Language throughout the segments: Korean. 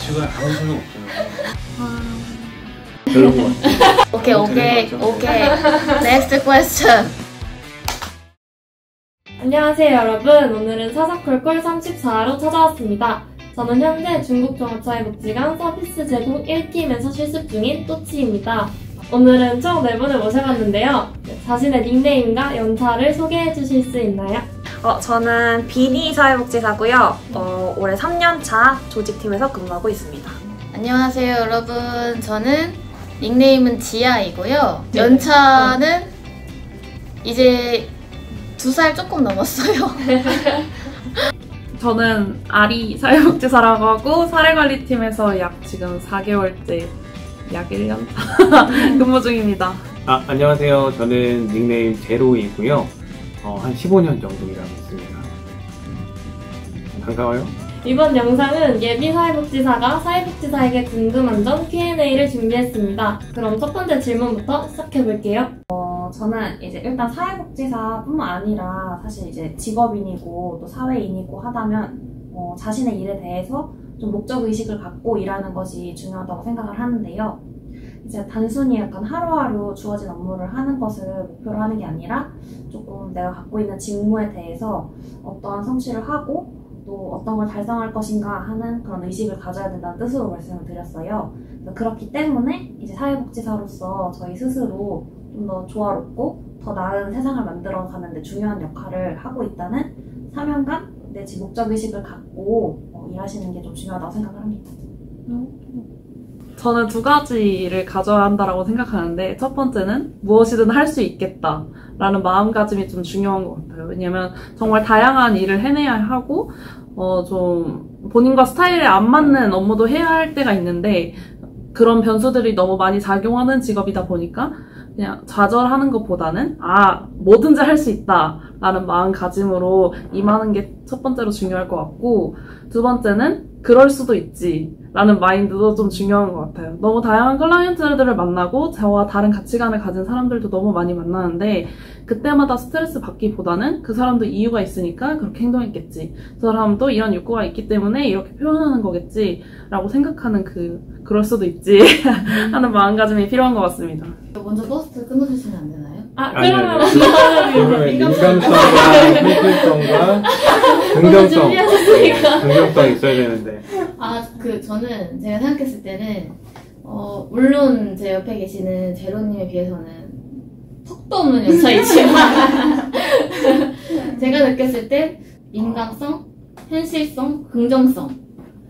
지금 아무 소용 없어요. 그런 것 같아요. 오케이. Next question. 안녕하세요 여러분. 오늘은 사사콜 콜 34로 찾아왔습니다. 저는 현재 중국종합사회복지관 서비스 제공 1팀에서 실습 중인 또치입니다. 오늘은 총 4분을 모셔봤는데요. 자신의 닉네임과 연차를 소개해 주실 수 있나요? 저는 비니 사회복지사고요. 올해 3년차 조직팀에서 근무하고 있습니다. 안녕하세요 여러분. 저는 닉네임은 지아이고요. 연차는 이제 2살 조금 넘었어요. 저는 아리 사회복지사라고 하고 사례관리팀에서 약 지금 4개월째 약 1년 근무 중입니다. 안녕하세요. 저는 닉네임 제로이고요. 한 15년 정도 일하고 있습니다. 반가워요. 이번 영상은 예비 사회복지사가 사회복지사에게 궁금한 점 Q&A를 준비했습니다. 그럼 첫 번째 질문부터 시작해볼게요. 저는 이제 일단 사회복지사뿐만 아니라 사실 이제 직업인이고 또 사회인이고 하다면 자신의 일에 대해서 좀 목적의식을 갖고 일하는 것이 중요하다고 생각을 하는데요. 이제 단순히 약간 하루하루 주어진 업무를 하는 것을 목표로 하는 게 아니라 조금 내가 갖고 있는 직무에 대해서 어떠한 성취를 하고 또 어떤 걸 달성할 것인가 하는 그런 의식을 가져야 된다는 뜻으로 말씀을 드렸어요. 그렇기 때문에 이제 사회복지사로서 저희 스스로 좀 더 조화롭고 더 나은 세상을 만들어가는 데 중요한 역할을 하고 있다는 사명감, 내 목적의식을 갖고 일하시는 게 좀 중요하다고 생각을 합니다. 저는 2가지를 가져야 한다고 생각하는데, 첫 번째는 무엇이든 할 수 있겠다 라는 마음가짐이 좀 중요한 것 같아요. 왜냐면 정말 다양한 일을 해내야 하고 좀 본인과 스타일에 안 맞는 업무도 해야 할 때가 있는데, 그런 변수들이 너무 많이 작용하는 직업이다 보니까 그냥 좌절하는 것보다는 뭐든지 할 수 있다 라는 마음가짐으로 임하는 게 첫 번째로 중요할 것 같고, 2번째는 그럴 수도 있지 라는 마인드도 좀 중요한 것 같아요. 너무 다양한 클라이언트들을 만나고 저와 다른 가치관을 가진 사람들도 너무 많이 만나는데, 그때마다 스트레스 받기보다는 그 사람도 이유가 있으니까 그렇게 행동했겠지, 저 사람도 이런 욕구가 있기 때문에 이렇게 표현하는 거겠지 라고 생각하는 그럴 수도 있지 하는 마음가짐이 필요한 것 같습니다. 먼저 버스트 끊어주시면 안 되나요? 그러면 민감성과 현실성과 긍정성, 긍정성이 있어야 되는데. 저는 제가 생각했을 때는 물론 제 옆에 계시는 제로님에 비해서는 턱도 없는 연차이지만 제가 느꼈을 때 인간성, 현실성, 긍정성,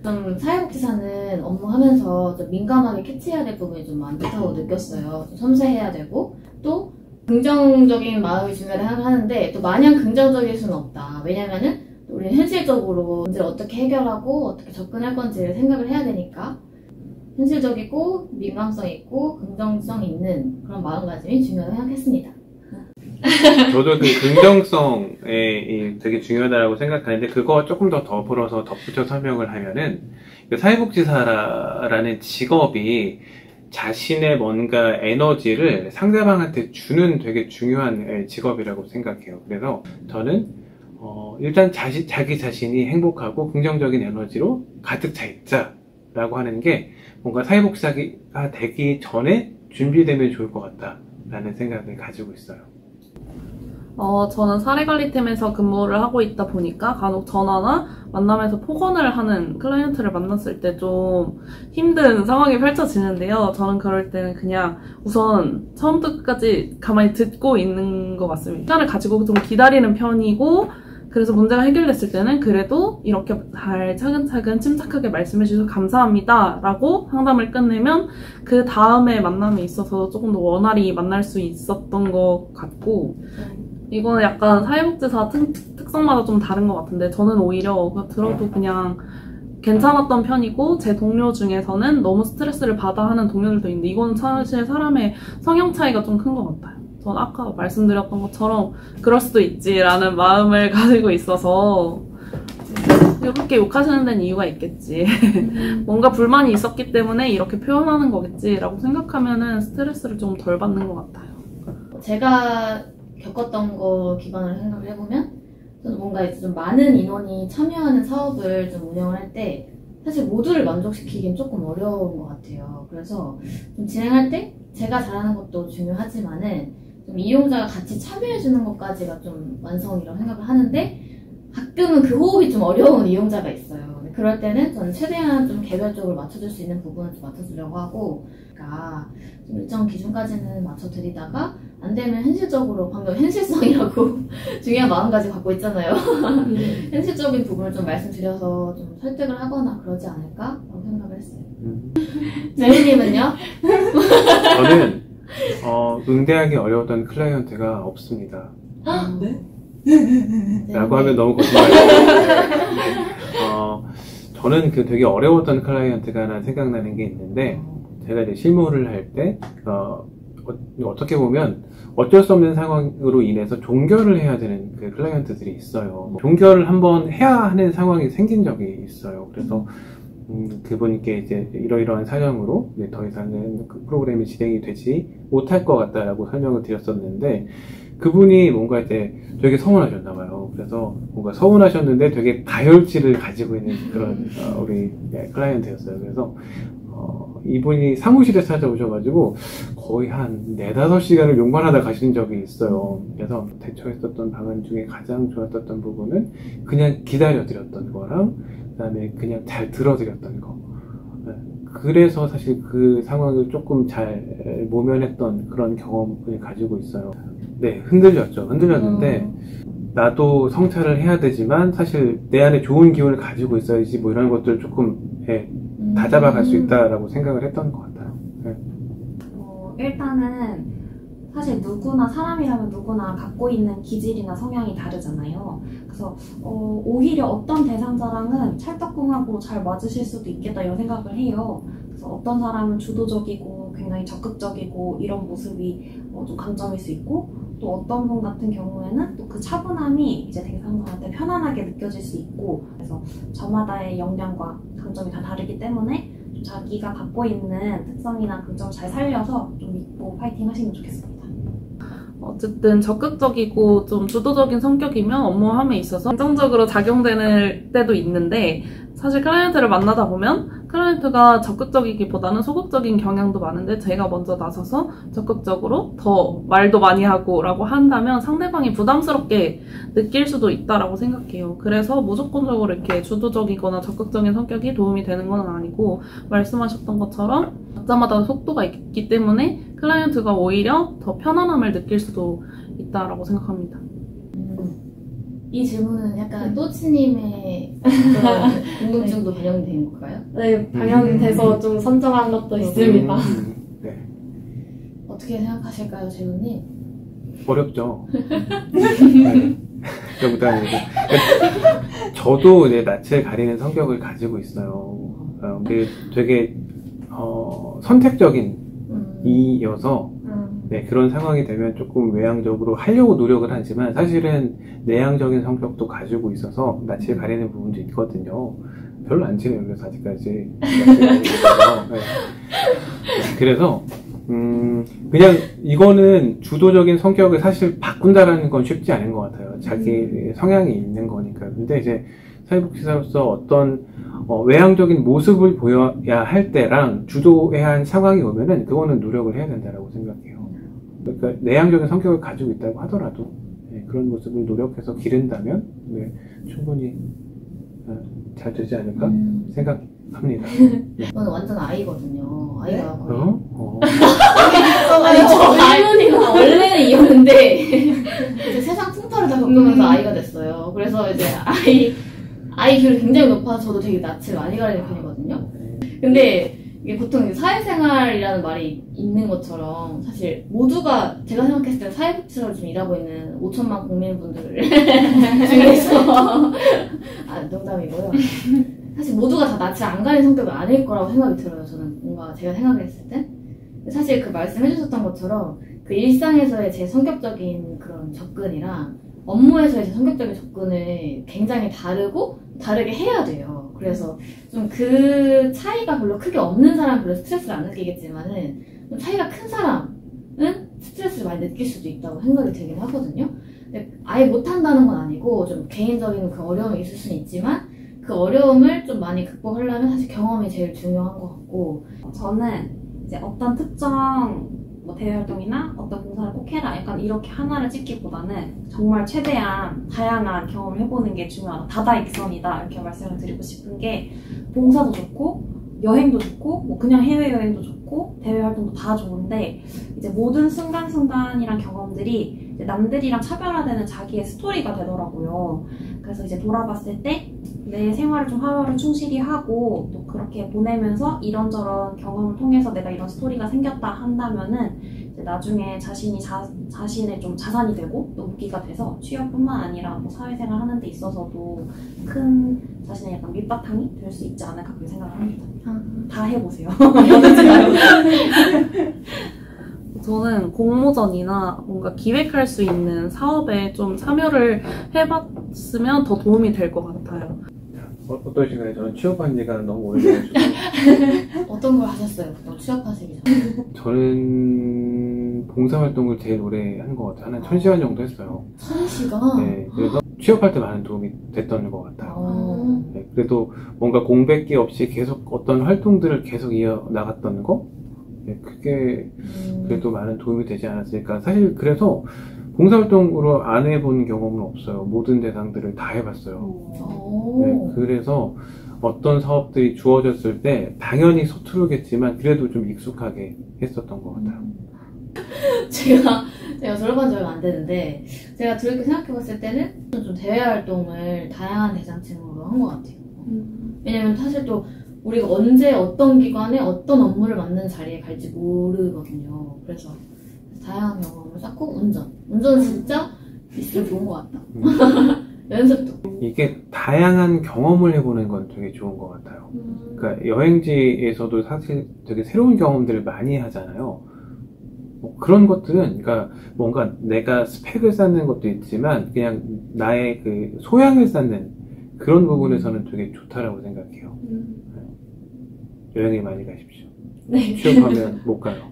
좀 사회복지사는 업무하면서 좀 민감하게 캐치해야 될 부분이 좀 많다고 느꼈어요. 좀 섬세해야 되고, 또 긍정적인 마음이 중요하다고 생각하는데 또 마냥 긍정적일 수는 없다. 왜냐면은 우리는 현실적으로 문제를 어떻게 해결하고 어떻게 접근할 건지를 생각을 해야 되니까 현실적이고 민감성 있고 긍정성 있는 그런 마음가짐이 중요하다고 생각했습니다. 저도 그 긍정성이 되게 중요하다고 생각하는데, 그거 조금 더 덧붙여 설명을 하면은, 사회복지사라는 직업이 자신의 뭔가 에너지를 상대방한테 주는 되게 중요한 직업이라고 생각해요. 그래서 저는 일단 자기 자신이 행복하고 긍정적인 에너지로 가득 차 있자라고 하는 게 뭔가 사회복지사가 되기 전에 준비되면 좋을 것 같다라는 생각을 가지고 있어요. 저는 사례관리팀에서 근무를 하고 있다 보니까 간혹 전화나 만남에서 폭언을 하는 클라이언트를 만났을 때 좀 힘든 상황이 펼쳐지는데요. 저는 그럴 때는 그냥 우선 처음부터 끝까지 가만히 듣고 있는 것 같습니다. 시간을 가지고 좀 기다리는 편이고, 그래서 문제가 해결됐을 때는 그래도 이렇게 잘 차근차근 침착하게 말씀해 주셔서 감사합니다 라고 상담을 끝내면 그 다음에 만남에 있어서 조금 더 원활히 만날 수 있었던 것 같고, 이거는 약간 사회복지사 특성마다 좀 다른 것 같은데, 저는 오히려 들어도 그냥 괜찮았던 편이고, 제 동료 중에서는 너무 스트레스를 받아 하는 동료들도 있는데, 이거는 사실 사람의 성향 차이가 좀 큰 것 같아요. 전 아까 말씀드렸던 것처럼 그럴 수도 있지 라는 마음을 가지고 있어서 이렇게 욕하시는 데는 이유가 있겠지. 뭔가 불만이 있었기 때문에 이렇게 표현하는 거겠지 라고 생각하면은 스트레스를 좀 덜 받는 것 같아요. 제가 겪었던 거 기반으로 생각을 해보면, 저는 뭔가 이제 좀 많은 인원이 참여하는 사업을 좀 운영을 할 때 사실 모두를 만족시키긴 조금 어려운 것 같아요. 그래서 좀 진행할 때 제가 잘하는 것도 중요하지만은 좀 이용자가 같이 참여해주는 것까지가 좀 완성이라고 생각을 하는데 가끔은 그 호흡이 좀 어려운 이용자가 있어요. 그럴 때는 저는 최대한 좀 개별적으로 맞춰줄 수 있는 부분은 좀 맞춰주려고 하고, 그러니까 좀 일정 기준까지는 맞춰드리다가 안 되면 현실적으로, 방금 현실성이라고 중요한 마음가짐 갖고 있잖아요. 현실적인 부분을 좀 말씀드려서 좀 설득을 하거나 그러지 않을까라고 생각을 했어요. 재윤님은요? 저는 응대하기 어려웠던 클라이언트가 없습니다. 네? 라고 하면 너무 거짓말이에요. 저는 되게 어려웠던 클라이언트가 하나 생각나는 게 있는데, 제가 이제 실무를 할 때, 어떻게 보면 어쩔 수 없는 상황으로 인해서 종결을 해야 되는 그 클라이언트들이 있어요. 종결을 한번 해야 하는 상황이 생긴 적이 있어요. 그래서 그분께 이제 이러이러한 사정으로 이제 더 이상은 그 프로그램이 진행이 되지 못할 것 같다라고 설명을 드렸었는데, 그분이 뭔가 이제 되게 서운하셨나봐요. 그래서 뭔가 서운하셨는데 되게 다혈질을 가지고 있는 그런 우리 클라이언트였어요. 그래서 이분이 사무실에 찾아오셔가지고 거의 한 4-5시간을 욕만 하다 가신 적이 있어요. 그래서 대처했었던 방안 중에 가장 좋았던 부분은 그냥 기다려드렸던 거랑 그 다음에 그냥 잘 들어드렸던 거. 그래서 사실 그 상황을 조금 잘 모면했던 그런 경험을 가지고 있어요. 네, 흔들렸는데 나도 성찰을 해야 되지만 사실 내 안에 좋은 기운을 가지고 있어야지 뭐 이런 것들 조금 다잡아갈 수 있다라고 생각을 했던 것 같아요. 네. 일단은 사실 누구나 사람이라면 누구나 갖고 있는 기질이나 성향이 다르잖아요. 그래서 오히려 어떤 대상자랑은 찰떡궁하고 잘 맞으실 수도 있겠다 이런 생각을 해요. 그래서 어떤 사람은 주도적이고 굉장히 적극적이고 이런 모습이 좀 강점일 수 있고, 또 어떤 분 같은 경우에는 또 그 차분함이 이제 대상자한테 편안하게 느껴질 수 있고, 그래서 저마다의 역량과 강점이 다 다르기 때문에 좀 자기가 갖고 있는 특성이나 강점을 잘 살려서 좀 믿고 파이팅 하시면 좋겠습니다. 어쨌든 적극적이고 좀 주도적인 성격이면 업무함에 있어서 긍정적으로 작용되는 때도 있는데, 사실 클라이언트를 만나다 보면 클라이언트가 적극적이기보다는 소극적인 경향도 많은데 제가 먼저 나서서 적극적으로 더 말도 많이 하고 라고 한다면 상대방이 부담스럽게 느낄 수도 있다라고 생각해요. 그래서 무조건적으로 이렇게 주도적이거나 적극적인 성격이 도움이 되는 건 아니고, 말씀하셨던 것처럼 각자마다 속도가 있기 때문에 클라이언트가 오히려 더 편안함을 느낄 수도 있다라고 생각합니다. 이 질문은 약간 또치님의 궁금증도 반영이 된 건가요? 네, 방향이 돼서 좀 선정한 것도 있습니다. 네. 어떻게 생각하실까요, 재훈님? 어렵죠. 네. 저도 이제 낯을 가리는 성격을 가지고 있어요. 되게 선택적인 이여서 네, 그런 상황이 되면 조금 외향적으로 하려고 노력을 하지만 사실은 내향적인 성격도 가지고 있어서 낯을 가리는 부분도 있거든요. 별로 안 친해요. 그래서 아직까지. 네. 그래서 그냥 이거는 주도적인 성격을 사실 바꾼다라는 건 쉽지 않은 것 같아요. 자기 성향이 있는 거니까. 근데 이제 사회복지사로서 어떤 외향적인 모습을 보여야 할 때랑 주도해야 할 상황이 오면은 그거는 노력을 해야 된다라고 생각해요. 그러니까 내향적인 성격을 가지고 있다고 하더라도 네, 그런 모습을 노력해서 기른다면 네, 충분히 잘 되지 않을까 생각합니다. 네. 저는 완전 아이거든요. 아이가 거의. 아니, 저 할머니가 원래는 이었는데 이제 세상 풍파를 다 겪으면서 아이가 됐어요. 그래서 이제 아이 기울이 굉장히 높아서 저도 되게 낯을 많이 가리는 편이거든요. 근데 이게 보통 사회생활이라는 말이 있는 것처럼 사실 모두가 제가 생각했을 때 사회복지사로 지금 일하고 있는 5천만 국민분들 중에서 농담이고요. 사실 모두가 다 낯을 안 가리는 성격이 아닐 거라고 생각이 들어요. 저는 뭔가 제가 생각했을 때 사실 그 말씀해주셨던 것처럼 그 일상에서의 제 성격적인 그런 접근이랑 업무에서의 제 성격적인 접근을 굉장히 다르게 해야 돼요. 그래서 좀 그 차이가 별로 크게 없는 사람은 별로 스트레스를 안 느끼겠지만은 좀 차이가 큰 사람은 스트레스를 많이 느낄 수도 있다고 생각이 들긴 하거든요. 근데 아예 못한다는 건 아니고 좀 개인적인 그 어려움이 있을 수는 있지만 그 어려움을 좀 많이 극복하려면 사실 경험이 제일 중요한 것 같고 저는 이제 어떤 특정 뭐 대외활동이나 어떤 봉사를 꼭 해라 약간 이렇게 하나를 찍기보다는 정말 최대한 다양한 경험을 해보는 게 중요하다. 다다익선이다 이렇게 말씀을 드리고 싶은 게 봉사도 좋고 여행도 좋고 뭐 그냥 해외여행도 좋고 대외활동도 다 좋은데 이제 모든 순간순간이란 경험들이 이제 남들이랑 차별화되는 자기의 스토리가 되더라고요. 그래서 이제 돌아봤을 때 내 생활을 좀 하루하루 충실히 하고 또 그렇게 보내면서 이런저런 경험을 통해서 내가 이런 스토리가 생겼다 한다면은 이제 나중에 자신의 좀 자산이 되고 또 무기가 돼서 취업뿐만 아니라 뭐 사회생활 하는 데 있어서도 큰 자신의 약간 밑바탕이 될 수 있지 않을까 그렇게 생각을 합니다. 다 해보세요. 저는 공모전이나 뭔가 기획할 수 있는 사업에 좀 참여를 해봤으면 더 도움이 될 것 같아요. 어떠신가요? 저는 취업한 지가 너무 오래돼가지고 어떤 걸 하셨어요? 또 취업하시기 전에? 저는 봉사활동을 제일 오래 한 것 같아요. 한 1000시간 정도 했어요. 1000시간? 네, 그래서 취업할 때 많은 도움이 됐던 것 같아요. 아, 네, 그래도 뭔가 공백기 없이 계속 어떤 활동들을 계속 이어나갔던 거? 네, 그게 그래도 많은 도움이 되지 않았을까. 사실 그래서 봉사활동으로 안 해본 경험은 없어요. 모든 대상들을 다 해봤어요. 오. 네, 그래서 어떤 사업들이 주어졌을 때 당연히 서투르겠지만 그래도 좀 익숙하게 했었던 것 같아요. 제가 졸업한 지 얼마 안 되는데 제가 그렇게 생각해봤을 때는 좀 대외활동을 다양한 대상층으로 한 것 같아요. 왜냐면 사실 또 우리가 언제 어떤 기관에 어떤 업무를 맡는 자리에 갈지 모르거든요. 그래서 다양한 경험을 쌓고 운전은 진짜 있으면 좋은 것 같다. 연습도. 이게 다양한 경험을 해보는 건 되게 좋은 것 같아요. 그러니까 여행지에서도 사실 되게 새로운 경험들을 많이 하잖아요. 뭐 그런 것들은 그러니까 뭔가 내가 스펙을 쌓는 것도 있지만 그냥 나의 그 소양을 쌓는 그런 부분에서는 되게 좋다라고 생각해요. 여행에 많이 가십시오. 네. 취업하면 못 가요.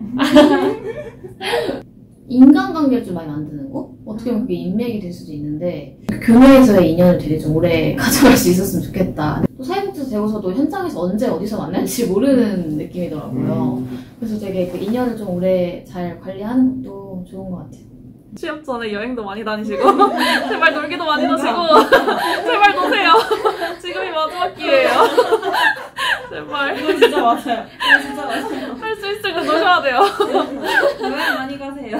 인간관계를 좀 많이 만드는 거? 어떻게 보면 그게 인맥이 될 수도 있는데 교내에서의 인연을 되게 좀 오래 가져갈 수 있었으면 좋겠다. 또 사회복지사 되고서도 현장에서 언제 어디서 만날지 모르는 느낌이더라고요. 그래서 되게 그 인연을 좀 오래 잘 관리하는 것도 좋은 것 같아요. 취업 전에 여행도 많이 다니시고 제발 놀기도 많이 하시고 제발 노세요. 지금이 마지막 기회예요. 제발. 이거 진짜 맞아요. 이거 진짜 맞아요. 할 수 있으면 노셔야 돼요. 여행 많이 가세요.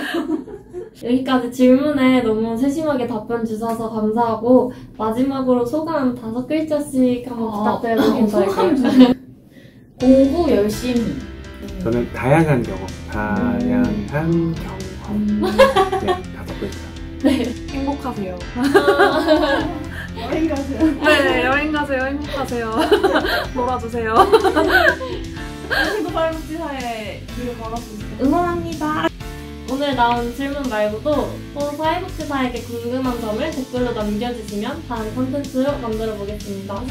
여기까지 질문에 너무 세심하게 답변 주셔서 감사하고 마지막으로 소감 5글자씩 한번 부탁드려도 괜찮을까요? 공부 열심히. 저는 다양한 경험. 네, 5글자. 행복하세요. 여행 가세요. 네, 여행 가세요. 행복하세요. 놀아주세요. 당신도 사회복지사에 길을 걸었으면 좋겠어요. 응원합니다. 오늘 나온 질문 말고도 또 사회복지사에게 궁금한 점을 댓글로 남겨주시면 다음 콘텐츠로 만들어 보겠습니다.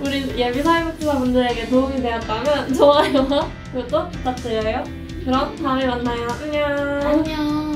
우리 예비 사회복지사분들에게 도움이 되었다면 좋아요와 구독 부탁드려요. 그럼 다음에 만나요. 안녕. 안녕.